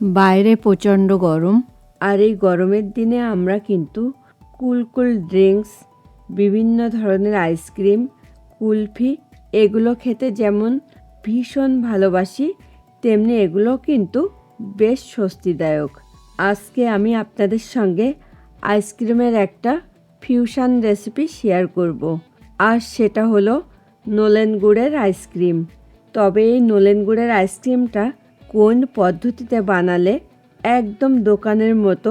বাইরে প্রচণ্ড গরম, আর এই গরমের দিনে আমরা কিন্তু কুল কুল ড্রিঙ্কস, বিভিন্ন ধরনের আইসক্রিম, কুলফি এগুলো খেতে যেমন ভীষণ ভালোবাসি, তেমনি এগুলো কিন্তু বেশ স্বস্তিদায়ক। আজকে আমি আপনাদের সঙ্গে আইসক্রিমের একটা ফিউশন রেসিপি শেয়ার করব, আর সেটা হলো নলেন গুড়ের আইসক্রিম। তবে এই নলেন গুড়ের আইসক্রিমটা কোন পদ্ধতিতে বানালে একদম দোকানের মতো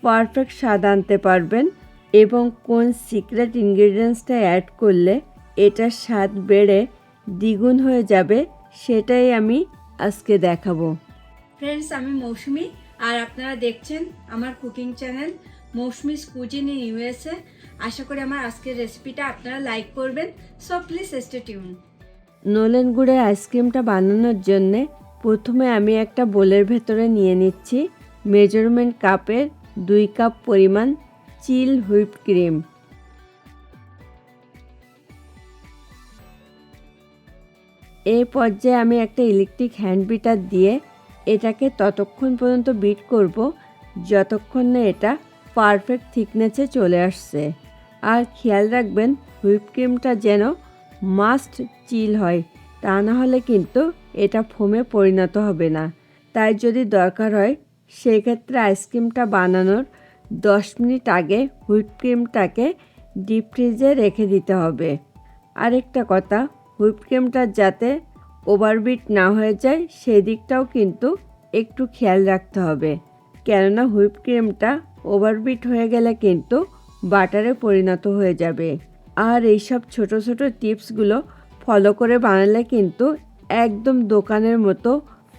পারফেক্ট স্বাদ আনতে পারবেন এবং কোন সিক্রেট ইনগ্রিডিয়েন্টসটা অ্যাড করলে এটার স্বাদ বেড়ে দ্বিগুণ হয়ে যাবে, সেটাই আমি আজকে দেখাবো। ফ্রেন্ডস, আমি মৌসুমি, আর আপনারা দেখছেন আমার cooking channel Mousumi's cuisine in USA. আশা করি আমার আজকের রেসিপিটা আপনারা লাইক করবেন। So please stay tune. নলেন গুড়ের আইসক্রিমটা বানানোর জন্যে প্রথমে আমি একটা বোলের ভেতরে নিয়ে নিচ্ছি মেজারমেন্ট কাপের 2 কাপ পরিমাণ চিল হুইপ ক্রিম। এই পর্যায়ে আমি একটা ইলেকট্রিক হ্যান্ড বিটার দিয়ে এটাকে ততক্ষণ পর্যন্ত বিট করব যতক্ষণ না এটা পারফেক্ট থিকনেসে চলে আসছে। আর খেয়াল রাখবেন হুইপ ক্রিমটা যেন মাস্ট চিল হয়, তা না হলে কিন্তু এটা ফোমে পরিণত হবে না। তাই যদি দরকার হয় সেই ক্ষেত্রে আইসক্রিমটা বানানোর 10 মিনিট আগে হুইপ ক্রিমটাকে ডিপ ফ্রিজে রেখে দিতে হবে। আরেকটা কথা, হুইপ ক্রিমটা যাতে ওভারবিট না হয়ে যায় সেই দিকটাও কিন্তু একটু খেয়াল রাখতে হবে, কেননা হুইপ ক্রিমটা ওভারবিট হয়ে গেলে কিন্তু বাটারে পরিণত হয়ে যাবে। আর এইসব ছোট ছোট টিপসগুলো ফলো করে বানালে কিন্তু একদম দোকানের মতো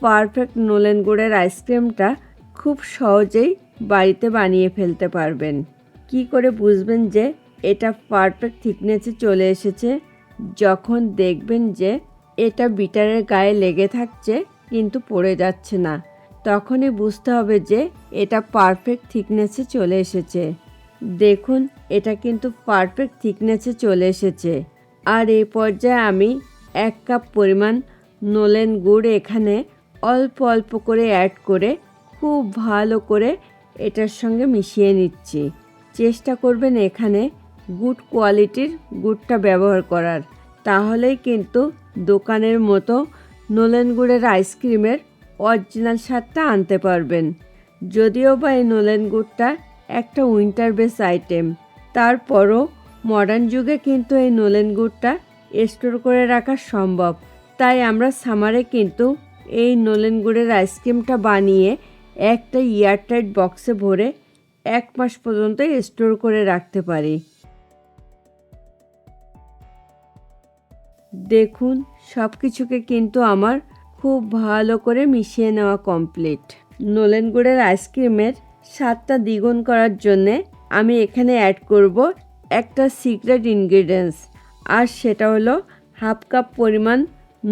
পারফেক্ট নলেন গুড়ের আইসক্রিমটা খুব সহজেই বাড়িতে বানিয়ে ফেলতে পারবেন। কি করে বুঝবেন যে এটা পারফেক্ট থিকনেসে চলে এসেছে? যখন দেখবেন যে এটা বিটারের গায়ে লেগে থাকছে কিন্তু পড়ে যাচ্ছে না, তখনই বুঝতে হবে যে এটা পারফেক্ট থিকনেসে চলে এসেছে। দেখুন, এটা কিন্তু পারফেক্ট থিকনেসে চলে এসেছে। আর এই পর্যায়ে আমি 1 কাপ পরিমাণ নলেন গুড় এখানে অল্প অল্প করে অ্যাড করে খুব ভালো করে এটার সঙ্গে মিশিয়ে নিচ্ছি। চেষ্টা করবেন এখানে গুড কোয়ালিটির গুড়টা ব্যবহার করার, তাহলেই কিন্তু দোকানের মতো নলেন গুড়ের আইসক্রিমের অরিজিনাল স্বাদটা আনতে পারবেন। যদিও বা এই নলেন গুড়টা একটা উইন্টার বেস আইটেম, তারপরও মডার্ন যুগে কিন্তু এই নলেন গুড়টা স্টোর করে রাখা সম্ভব। তাই আমরা সামারে কিন্তু এই নলেন গুড়ের আইসক্রিমটা বানিয়ে একটা এয়ারটাইট বক্সে ভরে 1 মাস পর্যন্ত স্টোর করে রাখতে পারি। দেখুন, সব কিছুকে কিন্তু আমার খুব ভালো করে মিশিয়ে নেওয়া কমপ্লিট। নলেন গুড়ের আইসক্রিমের স্বাদটা দ্বিগুণ করার জন্যে আমি এখানে অ্যাড করব একটা সিক্রেট ইনগ্রিডিয়েন্টস, আর সেটা হলো 1/2 কাপ পরিমাণ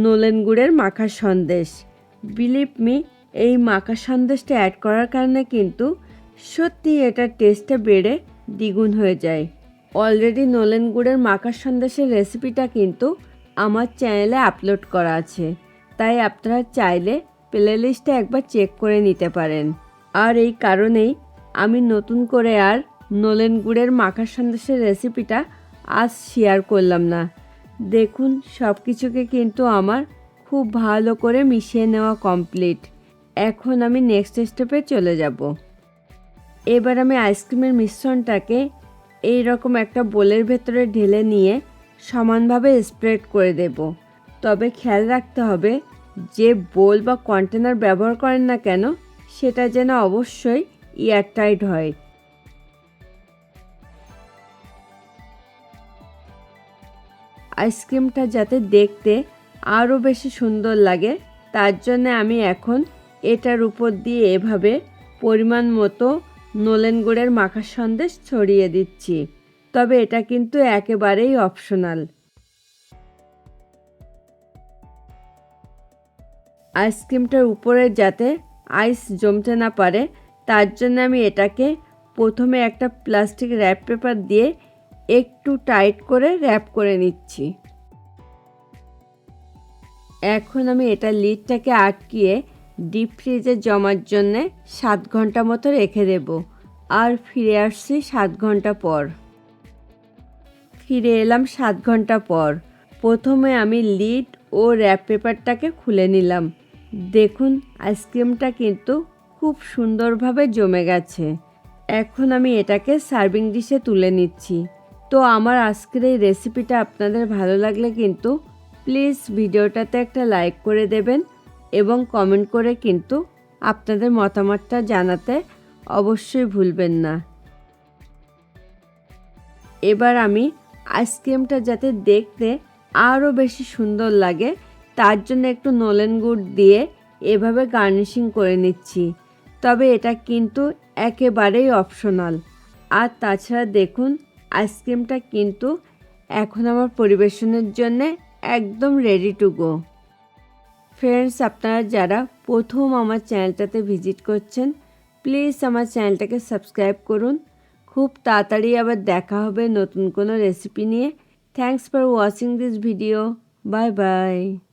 নলেন গুড়ের মাখা সন্দেশ। বিলিভ মি, এই মাখা সন্দেশটা অ্যাড করার কারণে কিন্তু সত্যি এটার টেস্টটা বেড়ে দ্বিগুণ হয়ে যায়। অলরেডি নলেন গুড়ের মাখা সন্দেশের রেসিপিটা কিন্তু আমার চ্যানেলে আপলোড করা আছে, তাই আপনারা চাইলে প্লেলিস্টে একবার চেক করে নিতে পারেন। আর এই কারণেই আমি নতুন করে আর নলেন গুড়ের মাখা সন্দেশের রেসিপিটা আজ শেয়ার করলাম না। দেখুন, সব কিছুকে কিন্তু আমার খুব ভালো করে মিশিয়ে নেওয়া কমপ্লিট। এখন আমি নেক্সট স্টেপে চলে যাব। এবার আমি আইসক্রিমের মিশ্রণটাকে এই রকম একটা বোলের ভেতরে ঢেলে নিয়ে সমানভাবে স্প্রেড করে দেব। তবে খেয়াল রাখতে হবে যে বোল বা কন্টেনার ব্যবহার করেন না কেন, সেটা যেন অবশ্যই এয়ারটাইট হয়। আইসক্রিমটা যাতে দেখতে আরও বেশি সুন্দর লাগে, তার জন্য আমি এখন এটার উপর দিয়ে এভাবে পরিমাণ মতো নলেন গুড়ের মাখা সন্দেশ ছড়িয়ে দিচ্ছি। তবে এটা কিন্তু একেবারেই অপশনাল। আইসক্রিমটার উপরে যাতে আইস জমতে না পারে, তার জন্য আমি এটাকে প্রথমে একটা প্লাস্টিক র্যাপ পেপার দিয়ে একটু টাইট করে র্যাপ করে নিচ্ছি। এখন আমি এটা লিডটাকে আটকিয়ে ডিপ ফ্রিজে জমার জন্যে 7 ঘন্টা মতো রেখে দেব। আর ফিরে আসছি 7 ঘন্টা পর। ফিরে এলাম 7 ঘন্টা পর। প্রথমে আমি লিড ও র্যাপ পেপারটাকে খুলে নিলাম। দেখুন আইসক্রিমটা কিন্তু খুব সুন্দরভাবে জমে গেছে। এখন আমি এটাকে সার্ভিং ডিশে তুলে নিচ্ছি। তো আমার আজকের এই রেসিপিটা আপনাদের ভালো লাগলে কিন্তু প্লিজ ভিডিওটাতে একটা লাইক করে দেবেন এবং কমেন্ট করে কিন্তু আপনাদের মতামতটা জানাতে অবশ্যই ভুলবেন না। এবার আমি আইসক্রিমটা যাতে দেখতে আরও বেশি সুন্দর লাগে তার জন্য একটু নলেন গুড় দিয়ে এভাবে গার্নিশিং করে নিচ্ছি। তবে এটা কিন্তু একেবারেই অপশনাল। আর তাছাড়া দেখুন আইসক্রিমটা কিন্তু এখন আমার পরিবেশনের জন্য একদম রেডি টু গো। ফ্রেন্ডস, আপনারা যারা প্রথম আমার চ্যানেলটাতে ভিজিট করছেন প্লিজ আমার চ্যানেলটাকে সাবস্ক্রাইব করুন। খুব তাড়াতাড়ি আবার দেখা হবে নতুন কোনো রেসিপি নিয়ে। Thanks for watching this video. Bye bye.